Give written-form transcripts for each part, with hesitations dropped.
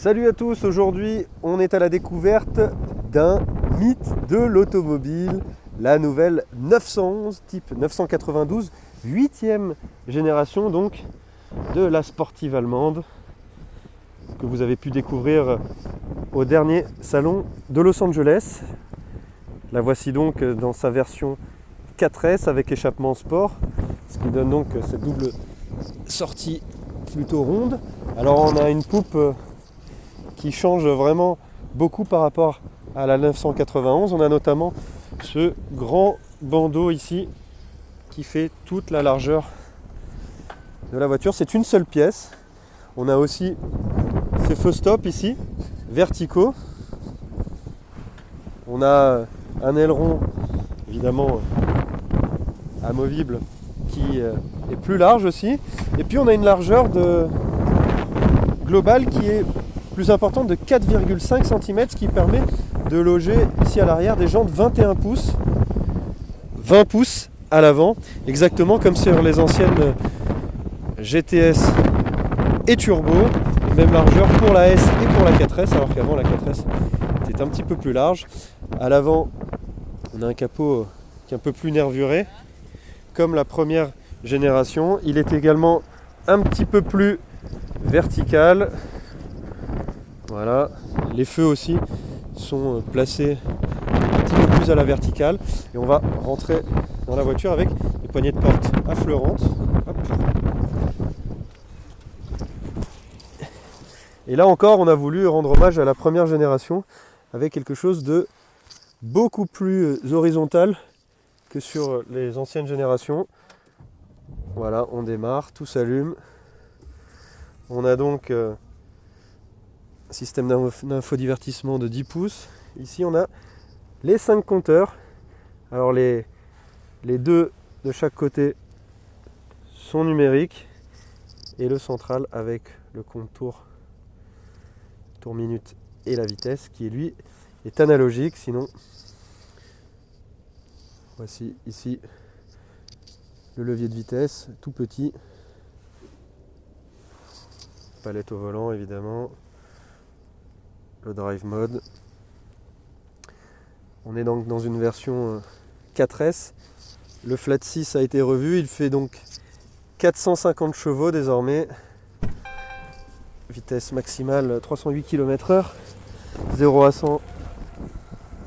Salut à tous, aujourd'hui on est à la découverte d'un mythe de l'automobile, la nouvelle 911 type 992, 8e génération donc de la sportive allemande que vous avez pu découvrir au dernier salon de Los Angeles. La voici donc dans sa version 4S avec échappement sport, ce qui donne donc cette double sortie plutôt ronde. Alors on a une poupe qui change vraiment beaucoup par rapport à la 991. On a notamment ce grand bandeau ici qui fait toute la largeur de la voiture. C'est une seule pièce. On a aussi ces feux stop ici, verticaux. On a un aileron évidemment amovible qui est plus large aussi. Et puis on a une largeur globale qui est plus importante de 4,5 cm, ce qui permet de loger ici à l'arrière des jantes 21 pouces, 20 pouces à l'avant, exactement comme sur les anciennes GTS et Turbo, même largeur pour la S et pour la 4S, alors qu'avant la 4S était un petit peu plus large. À l'avant, on a un capot qui est un peu plus nervuré, comme la première génération. Il est également un petit peu plus vertical. Voilà, les feux aussi sont placés un petit peu plus à la verticale. Et on va rentrer dans la voiture avec des poignées de porte affleurantes. Hop. Et là encore, on a voulu rendre hommage à la première génération avec quelque chose de beaucoup plus horizontal que sur les anciennes générations. Voilà, on démarre, tout s'allume. On a donc système d'infodivertissement de 10 pouces. Ici on a les 5 compteurs. Alors les deux de chaque côté sont numériques et le central avec le compte tour minute et la vitesse qui lui est analogique. Sinon voici ici le levier de vitesse tout petit, palette au volant évidemment, le drive mode. On est donc dans une version 4S. Le flat 6 a été revu, il fait donc 450 chevaux désormais. Vitesse maximale 308 km/h. 0 à 100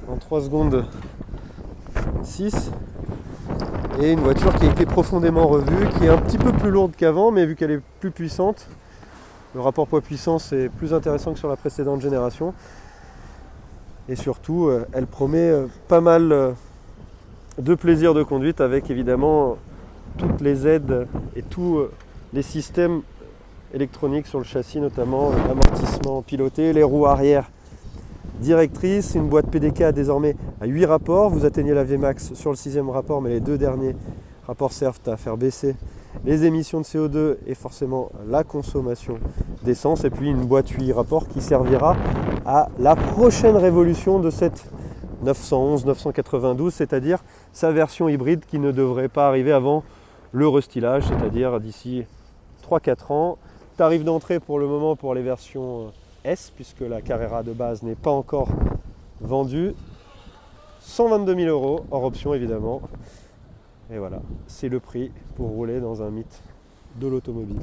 en 3 secondes 6. Et une voiture qui a été profondément revue, qui est un petit peu plus lourde qu'avant, mais vu qu'elle est plus puissante, le rapport poids-puissance est plus intéressant que sur la précédente génération. Et surtout, elle promet pas mal de plaisir de conduite avec évidemment toutes les aides et tous les systèmes électroniques sur le châssis, notamment l'amortissement piloté, les roues arrière directrices, une boîte PDK désormais à 8 rapports. Vous atteignez la Vmax sur le 6e rapport, mais les 2 derniers rapports servent à faire baisser les émissions de CO2 et forcément la consommation d'essence. Et puis une boîte 8 rapports qui servira à la prochaine révolution de cette 911-992, c'est-à-dire sa version hybride qui ne devrait pas arriver avant le restylage, c'est-à-dire d'ici 3-4 ans. Tarif d'entrée pour le moment pour les versions S, puisque la Carrera de base n'est pas encore vendue, 122 000 €, hors option évidemment. Et voilà, c'est le prix pour rouler dans un mythe de l'automobile.